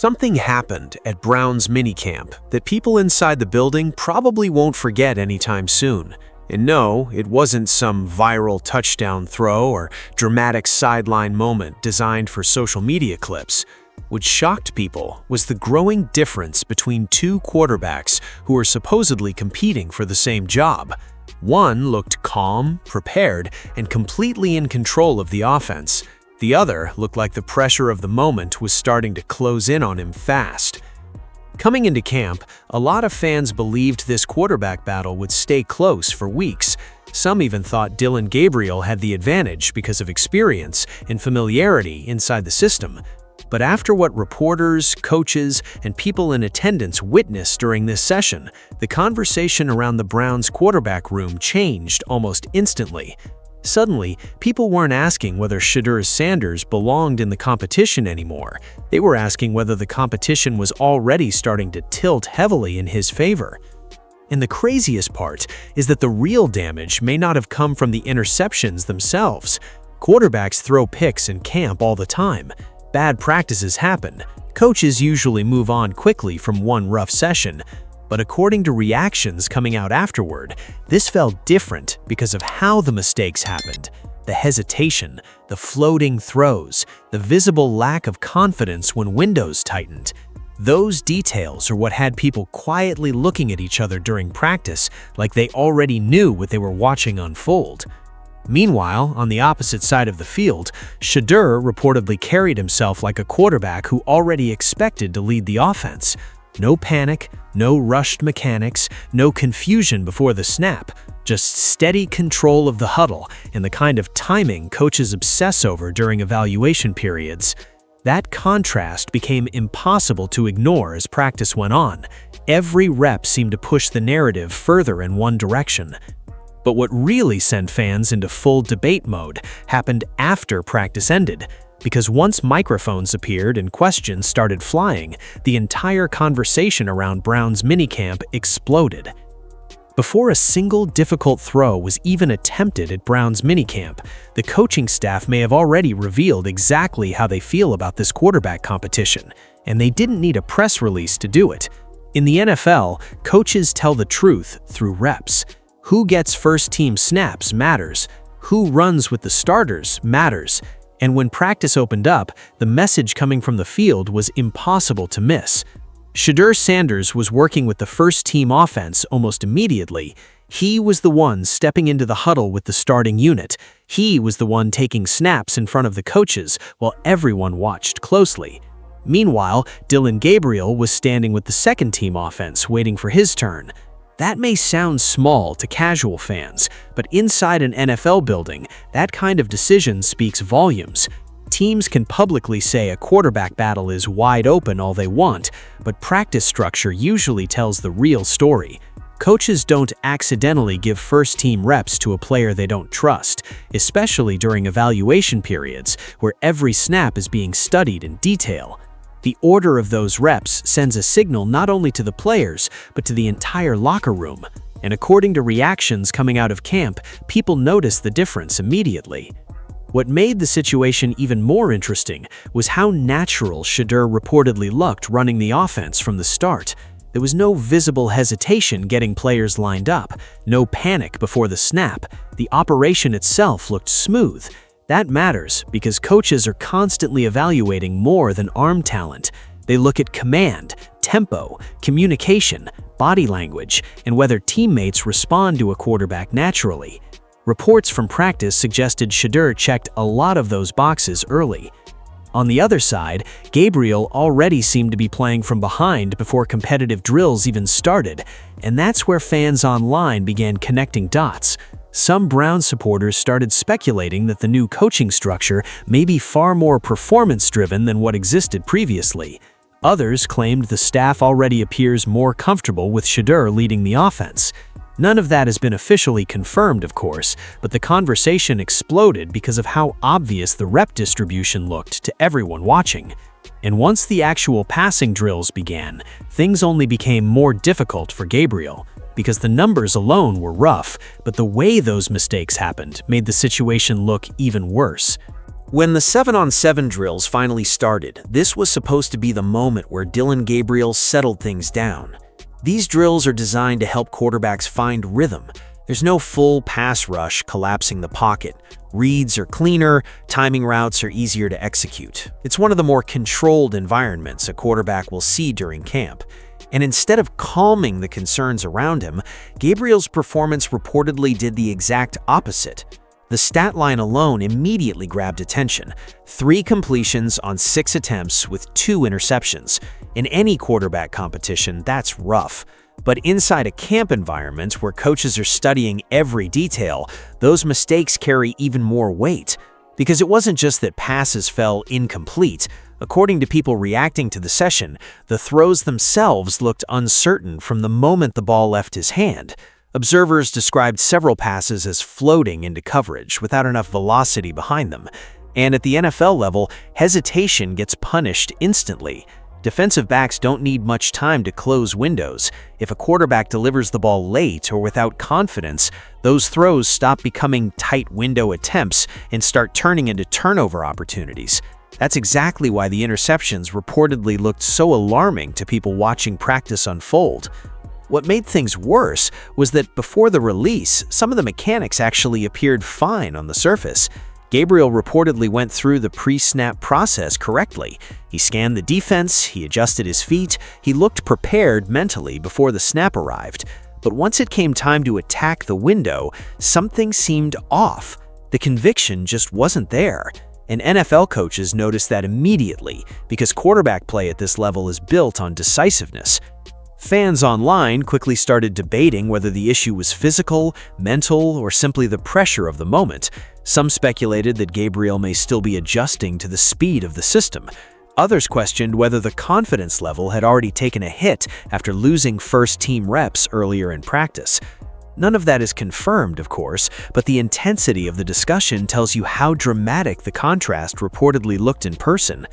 Something happened at Brown's minicamp that people inside the building probably won't forget anytime soon. And no, it wasn't some viral touchdown throw or dramatic sideline moment designed for social media clips. What shocked people was the growing difference between two quarterbacks who were supposedly competing for the same job. One looked calm, prepared, and completely in control of the offense. The other looked like the pressure of the moment was starting to close in on him fast. Coming into camp, a lot of fans believed this quarterback battle would stay close for weeks. Some even thought Dillon Gabriel had the advantage because of experience and familiarity inside the system. But after what reporters, coaches, and people in attendance witnessed during this session, the conversation around the Browns' quarterback room changed almost instantly. Suddenly, people weren't asking whether Shedeur Sanders belonged in the competition anymore. They were asking whether the competition was already starting to tilt heavily in his favor. And the craziest part is that the real damage may not have come from the interceptions themselves. Quarterbacks throw picks in camp all the time. Bad practices happen. Coaches usually move on quickly from one rough session. But according to reactions coming out afterward, this felt different because of how the mistakes happened. The hesitation, the floating throws, the visible lack of confidence when windows tightened. Those details are what had people quietly looking at each other during practice like they already knew what they were watching unfold. Meanwhile, on the opposite side of the field, Shedeur reportedly carried himself like a quarterback who already expected to lead the offense. No panic, no rushed mechanics, no confusion before the snap, just steady control of the huddle and the kind of timing coaches obsess over during evaluation periods. That contrast became impossible to ignore as practice went on. Every rep seemed to push the narrative further in one direction. But what really sent fans into full debate mode happened after practice ended. Because once microphones appeared and questions started flying, the entire conversation around Brown's minicamp exploded. Before a single difficult throw was even attempted at Brown's minicamp, the coaching staff may have already revealed exactly how they feel about this quarterback competition, and they didn't need a press release to do it. In the NFL, coaches tell the truth through reps. Who gets first-team snaps matters. Who runs with the starters matters. And when practice opened up, the message coming from the field was impossible to miss. Shedeur Sanders was working with the first-team offense almost immediately. He was the one stepping into the huddle with the starting unit. He was the one taking snaps in front of the coaches while everyone watched closely. Meanwhile, Dillon Gabriel was standing with the second-team offense waiting for his turn. That may sound small to casual fans, but inside an NFL building, that kind of decision speaks volumes. Teams can publicly say a quarterback battle is wide open all they want, but practice structure usually tells the real story. Coaches don't accidentally give first-team reps to a player they don't trust, especially during evaluation periods where every snap is being studied in detail. The order of those reps sends a signal not only to the players, but to the entire locker room. And according to reactions coming out of camp, people noticed the difference immediately. What made the situation even more interesting was how natural Shedeur reportedly looked running the offense from the start. There was no visible hesitation getting players lined up, no panic before the snap. The operation itself looked smooth. That matters because coaches are constantly evaluating more than arm talent. They look at command, tempo, communication, body language, and whether teammates respond to a quarterback naturally. Reports from practice suggested Shedeur checked a lot of those boxes early. On the other side, Gabriel already seemed to be playing from behind before competitive drills even started, and that's where fans online began connecting dots. Some Browns supporters started speculating that the new coaching structure may be far more performance-driven than what existed previously. Others claimed the staff already appears more comfortable with Shedeur leading the offense. None of that has been officially confirmed, of course, but the conversation exploded because of how obvious the rep distribution looked to everyone watching. And once the actual passing drills began, things only became more difficult for Gabriel. Because the numbers alone were rough, but the way those mistakes happened made the situation look even worse. When the 7-on-7 drills finally started, this was supposed to be the moment where Dillon Gabriel settled things down. These drills are designed to help quarterbacks find rhythm. There's no full pass rush collapsing the pocket. Reads are cleaner, timing routes are easier to execute. It's one of the more controlled environments a quarterback will see during camp. And instead of calming the concerns around him, Gabriel's performance reportedly did the exact opposite. The stat line alone immediately grabbed attention. 3 completions on 6 attempts with 2 interceptions. In any quarterback competition, that's rough. But inside a camp environment where coaches are studying every detail, those mistakes carry even more weight. Because it wasn't just that passes fell incomplete. According to people reacting to the session, the throws themselves looked uncertain from the moment the ball left his hand. Observers described several passes as floating into coverage without enough velocity behind them. And at the NFL level, hesitation gets punished instantly. Defensive backs don't need much time to close windows. If a quarterback delivers the ball late or without confidence, those throws stop becoming tight window attempts and start turning into turnover opportunities. That's exactly why the interceptions reportedly looked so alarming to people watching practice unfold. What made things worse was that before the release, some of the mechanics actually appeared fine on the surface. Gabriel reportedly went through the pre-snap process correctly. He scanned the defense, he adjusted his feet, he looked prepared mentally before the snap arrived. But once it came time to attack the window, something seemed off. The conviction just wasn't there. And NFL coaches noticed that immediately because quarterback play at this level is built on decisiveness. Fans online quickly started debating whether the issue was physical, mental, or simply the pressure of the moment. Some speculated that Gabriel may still be adjusting to the speed of the system. Others questioned whether the confidence level had already taken a hit after losing first-team reps earlier in practice. None of that is confirmed, of course, but the intensity of the discussion tells you how dramatic the contrast reportedly looked in person.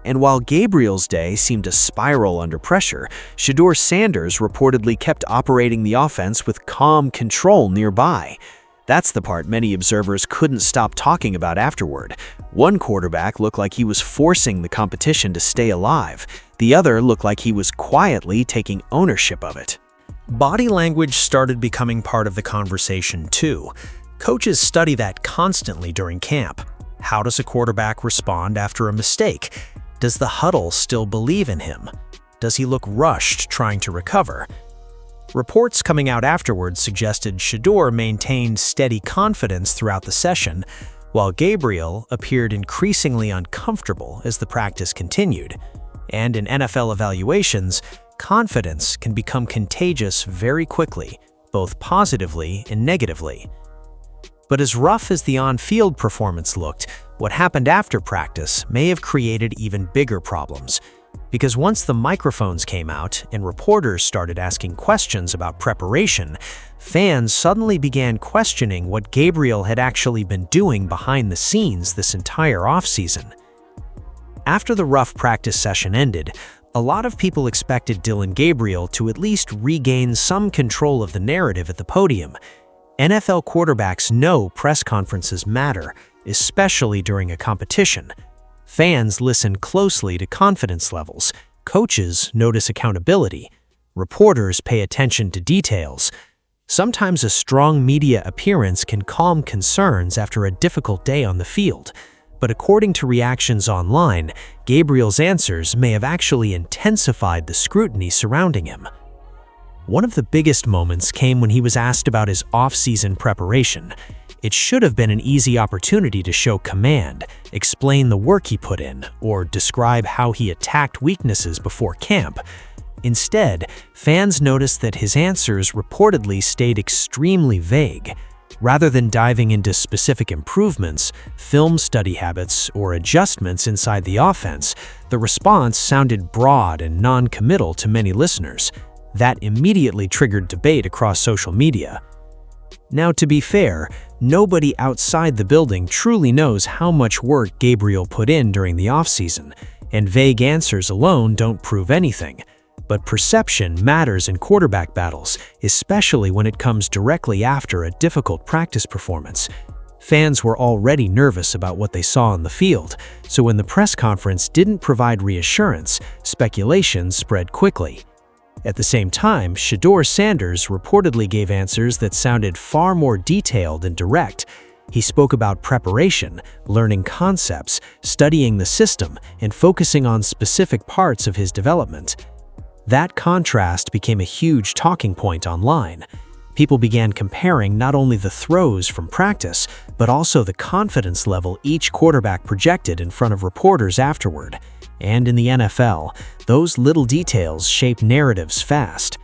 And while Gabriel's day seemed to spiral under pressure, Shedeur Sanders reportedly kept operating the offense with calm control nearby. That's the part many observers couldn't stop talking about afterward. One quarterback looked like he was forcing the competition to stay alive. The other looked like he was quietly taking ownership of it. Body language started becoming part of the conversation too. Coaches study that constantly during camp. How does a quarterback respond after a mistake? Does the huddle still believe in him? Does he look rushed trying to recover? Reports coming out afterwards suggested Shedeur maintained steady confidence throughout the session, while Gabriel appeared increasingly uncomfortable as the practice continued. And in NFL evaluations, confidence can become contagious very quickly, both positively and negatively. But as rough as the on-field performance looked, what happened after practice may have created even bigger problems. Because once the microphones came out and reporters started asking questions about preparation, fans suddenly began questioning what Gabriel had actually been doing behind the scenes this entire offseason. After the rough practice session ended, a lot of people expected Dillon Gabriel to at least regain some control of the narrative at the podium. NFL quarterbacks know press conferences matter, especially during a competition. Fans listen closely to confidence levels, coaches notice accountability, reporters pay attention to details. Sometimes a strong media appearance can calm concerns after a difficult day on the field. But according to reactions online, Gabriel's answers may have actually intensified the scrutiny surrounding him. One of the biggest moments came when he was asked about his off-season preparation. It should have been an easy opportunity to show command, explain the work he put in, or describe how he attacked weaknesses before camp. Instead, fans noticed that his answers reportedly stayed extremely vague. Rather than diving into specific improvements, film study habits, or adjustments inside the offense, the response sounded broad and non-committal to many listeners. That immediately triggered debate across social media. Now, to be fair, nobody outside the building truly knows how much work Gabriel put in during the offseason, and vague answers alone don't prove anything. But perception matters in quarterback battles, especially when it comes directly after a difficult practice performance. Fans were already nervous about what they saw on the field, so when the press conference didn't provide reassurance, speculation spread quickly. At the same time, Shedeur Sanders reportedly gave answers that sounded far more detailed and direct. He spoke about preparation, learning concepts, studying the system, and focusing on specific parts of his development. That contrast became a huge talking point online. People began comparing not only the throws from practice, but also the confidence level each quarterback projected in front of reporters afterward. And in the NFL, those little details shape narratives fast.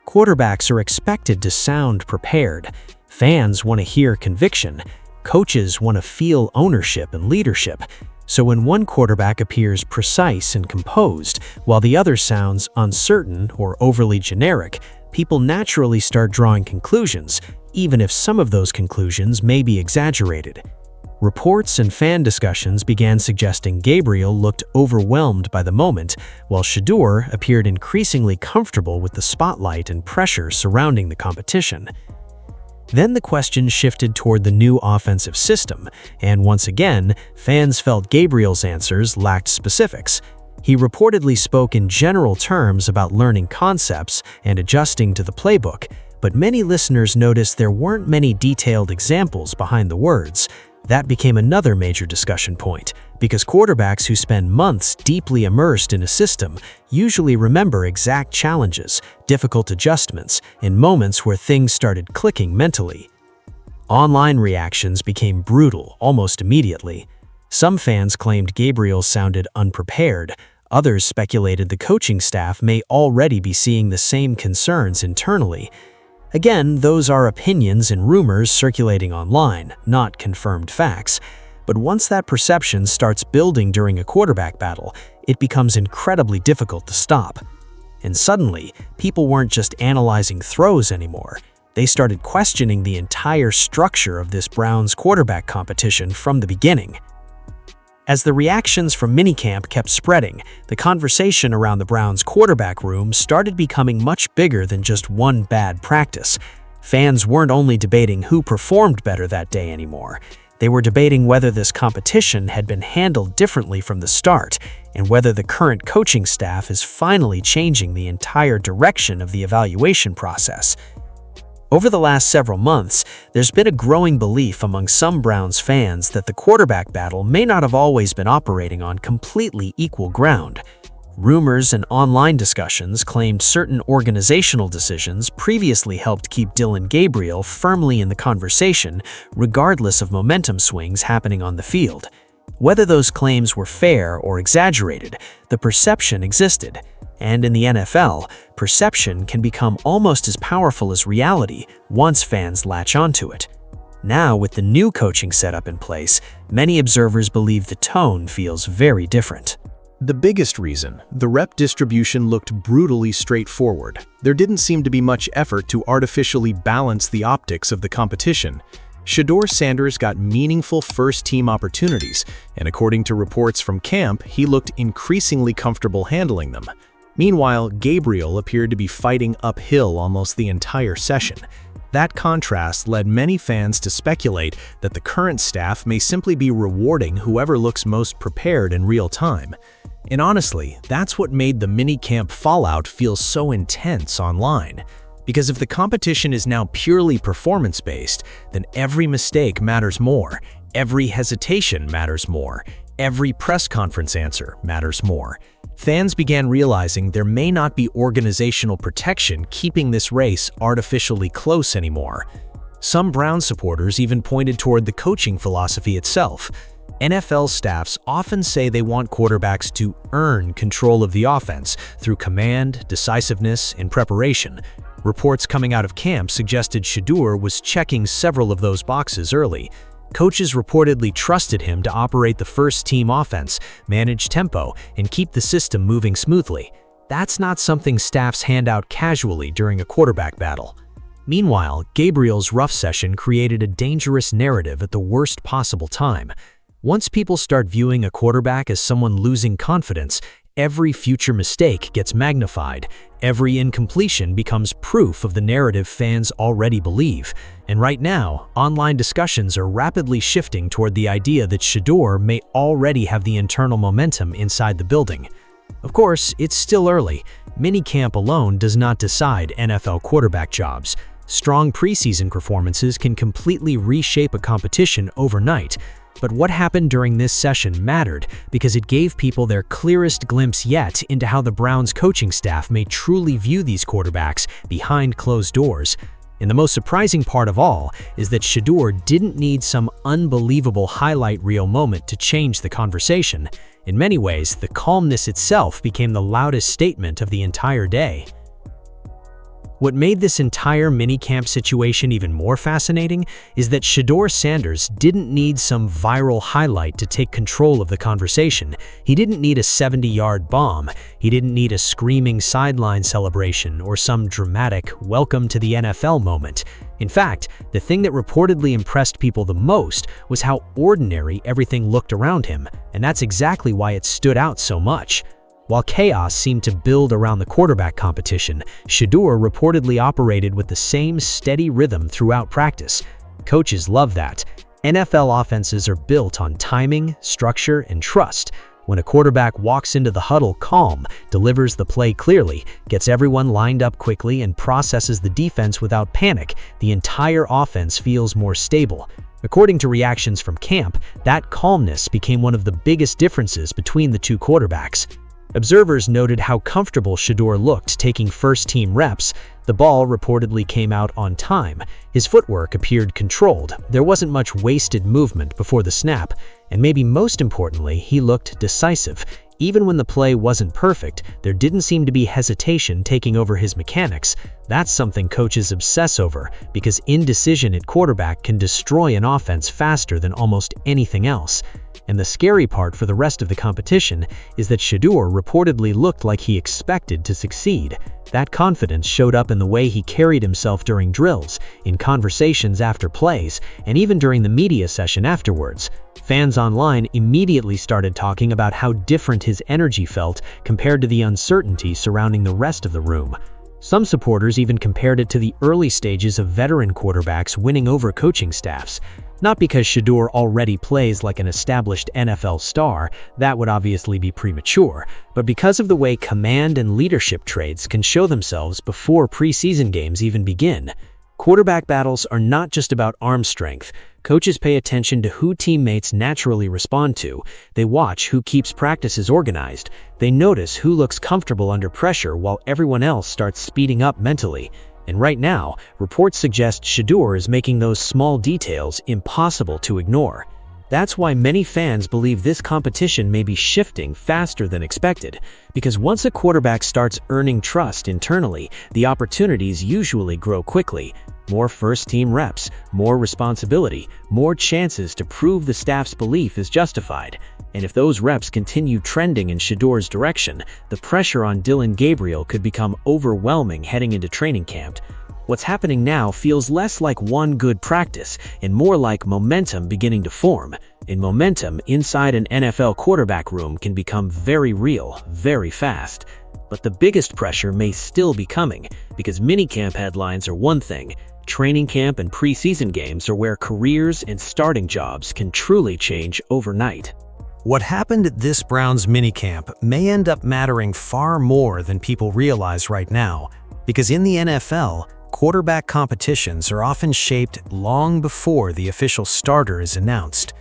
Quarterbacks are expected to sound prepared. Fans want to hear conviction. Coaches want to feel ownership and leadership. So when one quarterback appears precise and composed, while the other sounds uncertain or overly generic, people naturally start drawing conclusions, even if some of those conclusions may be exaggerated. Reports and fan discussions began suggesting Gabriel looked overwhelmed by the moment, while Shedeur appeared increasingly comfortable with the spotlight and pressure surrounding the competition. Then the question shifted toward the new offensive system, and once again, fans felt Gabriel's answers lacked specifics. He reportedly spoke in general terms about learning concepts and adjusting to the playbook, but many listeners noticed there weren't many detailed examples behind the words. That became another major discussion point, because quarterbacks who spend months deeply immersed in a system usually remember exact challenges, difficult adjustments, and moments where things started clicking mentally. Online reactions became brutal almost immediately. Some fans claimed Gabriel sounded unprepared. Others speculated the coaching staff may already be seeing the same concerns internally. Again, those are opinions and rumors circulating online, not confirmed facts. But once that perception starts building during a quarterback battle, it becomes incredibly difficult to stop. And suddenly, people weren't just analyzing throws anymore. They started questioning the entire structure of this Browns quarterback competition from the beginning. As the reactions from minicamp kept spreading, the conversation around the Browns' quarterback room started becoming much bigger than just one bad practice. Fans weren't only debating who performed better that day anymore. They were debating whether this competition had been handled differently from the start, and whether the current coaching staff is finally changing the entire direction of the evaluation process. Over the last several months, there's been a growing belief among some Browns fans that the quarterback battle may not have always been operating on completely equal ground. Rumors and online discussions claimed certain organizational decisions previously helped keep Dillon Gabriel firmly in the conversation, regardless of momentum swings happening on the field. Whether those claims were fair or exaggerated, the perception existed. And in the NFL, perception can become almost as powerful as reality once fans latch onto it. Now, with the new coaching setup in place, many observers believe the tone feels very different. The biggest reason, the rep distribution looked brutally straightforward. There didn't seem to be much effort to artificially balance the optics of the competition. Shedeur Sanders got meaningful first-team opportunities, and according to reports from camp, he looked increasingly comfortable handling them. Meanwhile, Gabriel appeared to be fighting uphill almost the entire session. That contrast led many fans to speculate that the current staff may simply be rewarding whoever looks most prepared in real time. And honestly, that's what made the minicamp fallout feel so intense online. Because if the competition is now purely performance-based, then every mistake matters more, every hesitation matters more, every press conference answer matters more. Fans began realizing there may not be organizational protection keeping this race artificially close anymore. Some Browns supporters even pointed toward the coaching philosophy itself. NFL staffs often say they want quarterbacks to earn control of the offense through command, decisiveness, and preparation. Reports coming out of camp suggested Shedeur was checking several of those boxes early. Coaches reportedly trusted him to operate the first-team offense, manage tempo, and keep the system moving smoothly. That's not something staffs hand out casually during a quarterback battle. Meanwhile, Gabriel's rough session created a dangerous narrative at the worst possible time. Once people start viewing a quarterback as someone losing confidence, every future mistake gets magnified. Every incompletion becomes proof of the narrative fans already believe. And right now, online discussions are rapidly shifting toward the idea that Shedeur may already have the internal momentum inside the building. Of course, it's still early. Minicamp alone does not decide NFL quarterback jobs. Strong preseason performances can completely reshape a competition overnight. But what happened during this session mattered because it gave people their clearest glimpse yet into how the Browns coaching staff may truly view these quarterbacks behind closed doors. And the most surprising part of all is that Shedeur didn't need some unbelievable highlight reel moment to change the conversation. In many ways, the calmness itself became the loudest statement of the entire day. What made this entire minicamp situation even more fascinating is that Shedeur Sanders didn't need some viral highlight to take control of the conversation. He didn't need a 70-yard bomb. He didn't need a screaming sideline celebration or some dramatic "welcome to the NFL" moment. In fact, the thing that reportedly impressed people the most was how ordinary everything looked around him, and that's exactly why it stood out so much. While chaos seemed to build around the quarterback competition, Shedeur reportedly operated with the same steady rhythm throughout practice. Coaches love that. NFL offenses are built on timing, structure, and trust. When a quarterback walks into the huddle calm, delivers the play clearly, gets everyone lined up quickly, and processes the defense without panic, the entire offense feels more stable. According to reactions from camp, that calmness became one of the biggest differences between the two quarterbacks. Observers noted how comfortable Shedeur looked taking first-team reps. The ball reportedly came out on time. His footwork appeared controlled. There wasn't much wasted movement before the snap. And maybe most importantly, he looked decisive. Even when the play wasn't perfect, there didn't seem to be hesitation taking over his mechanics. That's something coaches obsess over, because indecision at quarterback can destroy an offense faster than almost anything else. And the scary part for the rest of the competition is that Shedeur reportedly looked like he expected to succeed. That confidence showed up in the way he carried himself during drills, in conversations after plays, and even during the media session afterwards. Fans online immediately started talking about how different his energy felt compared to the uncertainty surrounding the rest of the room. Some supporters even compared it to the early stages of veteran quarterbacks winning over coaching staffs. Not because Shedeur already plays like an established NFL star, that would obviously be premature, but because of the way command and leadership traits can show themselves before preseason games even begin. Quarterback battles are not just about arm strength. Coaches pay attention to who teammates naturally respond to. They watch who keeps practices organized. They notice who looks comfortable under pressure while everyone else starts speeding up mentally. And right now, reports suggest Shedeur is making those small details impossible to ignore. That's why many fans believe this competition may be shifting faster than expected, because once a quarterback starts earning trust internally, the opportunities usually grow quickly. More first-team reps, more responsibility, more chances to prove the staff's belief is justified. And if those reps continue trending in Shedeur's direction, the pressure on Dillon Gabriel could become overwhelming heading into training camp. What's happening now feels less like one good practice and more like momentum beginning to form. And momentum inside an NFL quarterback room can become very real, very fast. But the biggest pressure may still be coming, because minicamp headlines are one thing. Training camp and preseason games are where careers and starting jobs can truly change overnight. What happened at this Browns minicamp may end up mattering far more than people realize right now, because in the NFL, quarterback competitions are often shaped long before the official starter is announced.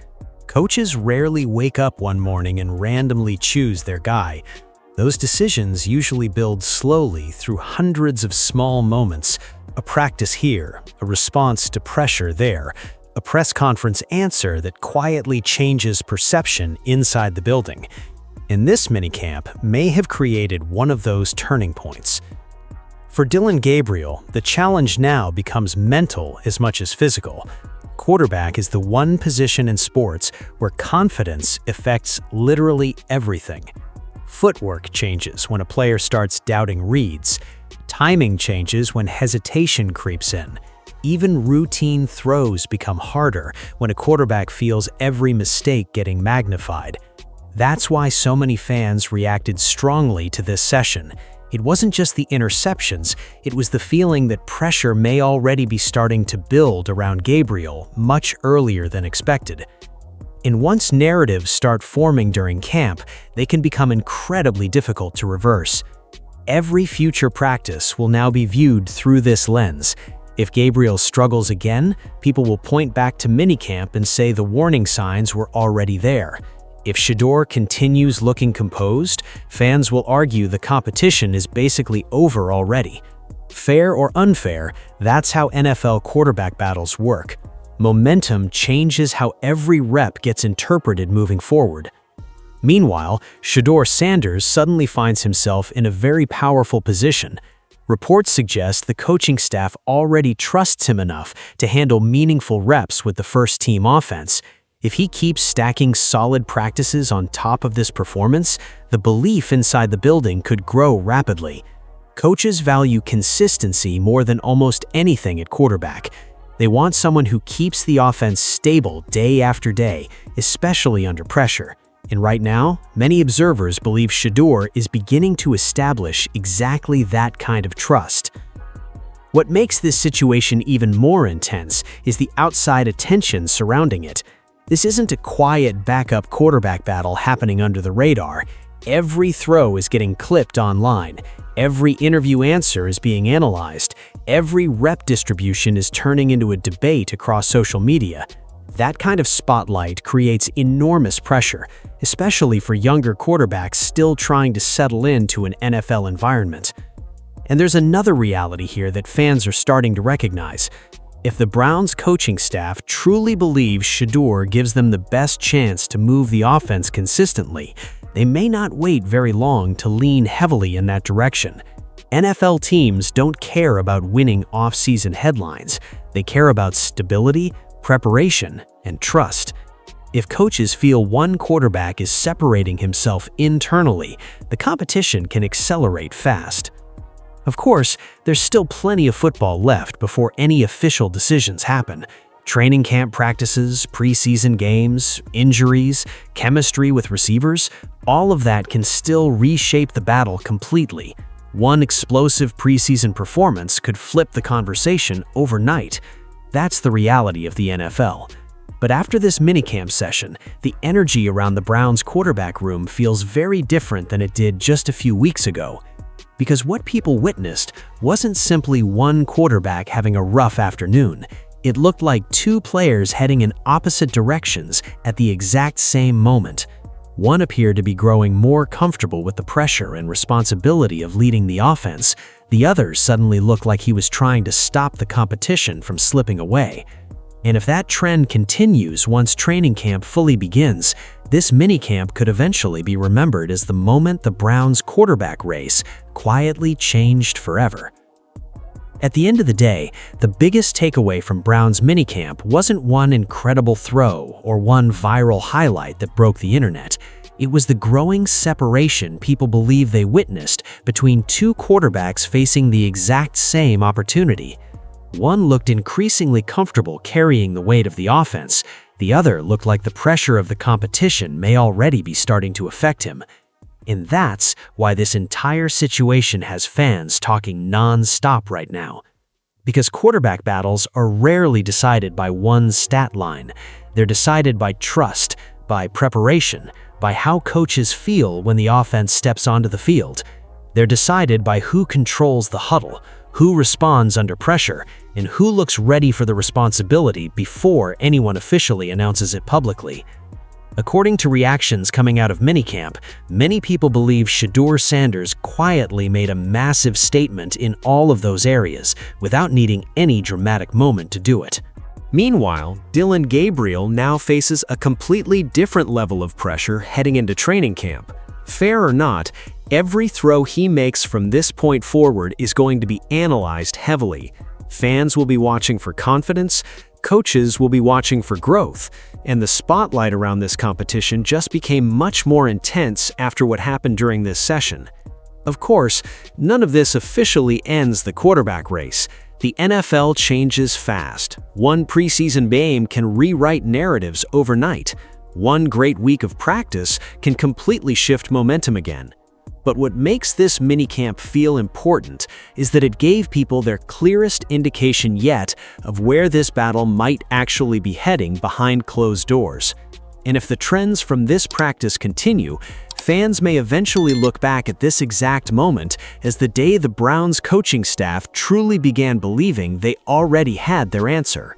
Coaches rarely wake up one morning and randomly choose their guy. Those decisions usually build slowly through hundreds of small moments. A practice here, a response to pressure there, a press conference answer that quietly changes perception inside the building. And this minicamp may have created one of those turning points. For Dillon Gabriel, the challenge now becomes mental as much as physical. Quarterback is the one position in sports where confidence affects literally everything. Footwork changes when a player starts doubting reads. Timing changes when hesitation creeps in. Even routine throws become harder when a quarterback feels every mistake getting magnified. That's why so many fans reacted strongly to this session. It wasn't just the interceptions, it was the feeling that pressure may already be starting to build around Gabriel much earlier than expected. And once narratives start forming during camp, they can become incredibly difficult to reverse. Every future practice will now be viewed through this lens. If Gabriel struggles again, people will point back to minicamp and say the warning signs were already there. If Shedeur continues looking composed, fans will argue the competition is basically over already. Fair or unfair, that's how NFL quarterback battles work. Momentum changes how every rep gets interpreted moving forward. Meanwhile, Shedeur Sanders suddenly finds himself in a very powerful position. Reports suggest the coaching staff already trusts him enough to handle meaningful reps with the first-team offense. If he keeps stacking solid practices on top of this performance, the belief inside the building could grow rapidly. Coaches value consistency more than almost anything at quarterback. They want someone who keeps the offense stable day after day, especially under pressure. And right now, many observers believe Shedeur is beginning to establish exactly that kind of trust. What makes this situation even more intense is the outside attention surrounding it. This isn't a quiet backup quarterback battle happening under the radar. Every throw is getting clipped online. Every interview answer is being analyzed. Every rep distribution is turning into a debate across social media. That kind of spotlight creates enormous pressure, especially for younger quarterbacks still trying to settle into an NFL environment. And there's another reality here that fans are starting to recognize. If the Browns coaching staff truly believes Shedeur gives them the best chance to move the offense consistently, they may not wait very long to lean heavily in that direction. NFL teams don't care about winning off-season headlines. They care about stability, preparation, and trust. If coaches feel one quarterback is separating himself internally, the competition can accelerate fast. Of course, there's still plenty of football left before any official decisions happen. Training camp practices, preseason games, injuries, chemistry with receivers, all of that can still reshape the battle completely. One explosive preseason performance could flip the conversation overnight. That's the reality of the NFL. But after this minicamp session, the energy around the Browns quarterback room feels very different than it did just a few weeks ago. Because what people witnessed wasn't simply one quarterback having a rough afternoon. It looked like two players heading in opposite directions at the exact same moment. One appeared to be growing more comfortable with the pressure and responsibility of leading the offense. The other suddenly looked like he was trying to stop the competition from slipping away. And if that trend continues once training camp fully begins, this minicamp could eventually be remembered as the moment the Browns' quarterback race quietly changed forever. At the end of the day, the biggest takeaway from Browns' minicamp wasn't one incredible throw or one viral highlight that broke the internet. It was the growing separation people believe they witnessed between two quarterbacks facing the exact same opportunity. One looked increasingly comfortable carrying the weight of the offense. The other looked like the pressure of the competition may already be starting to affect him. And that's why this entire situation has fans talking non-stop right now. Because quarterback battles are rarely decided by one stat line. They're decided by trust, by preparation, by how coaches feel when the offense steps onto the field. They're decided by who controls the huddle, who responds under pressure, and who looks ready for the responsibility before anyone officially announces it publicly. According to reactions coming out of minicamp, many people believe Shedeur Sanders quietly made a massive statement in all of those areas without needing any dramatic moment to do it. Meanwhile, Dillon Gabriel now faces a completely different level of pressure heading into training camp. Fair or not, every throw he makes from this point forward is going to be analyzed heavily. Fans will be watching for confidence, coaches will be watching for growth, and the spotlight around this competition just became much more intense after what happened during this session. Of course, none of this officially ends the quarterback race. The NFL changes fast. One preseason game can rewrite narratives overnight. One great week of practice can completely shift momentum again. But what makes this minicamp feel important is that it gave people their clearest indication yet of where this battle might actually be heading behind closed doors. And if the trends from this practice continue, fans may eventually look back at this exact moment as the day the Browns coaching staff truly began believing they already had their answer.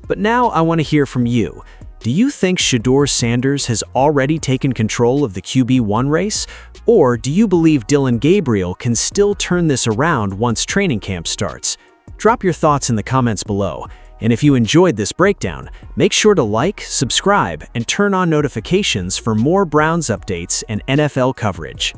But now I want to hear from you. Do you think Shedeur Sanders has already taken control of the QB1 race? Or do you believe Dillon Gabriel can still turn this around once training camp starts? Drop your thoughts in the comments below. And if you enjoyed this breakdown, make sure to like, subscribe, and turn on notifications for more Browns updates and NFL coverage.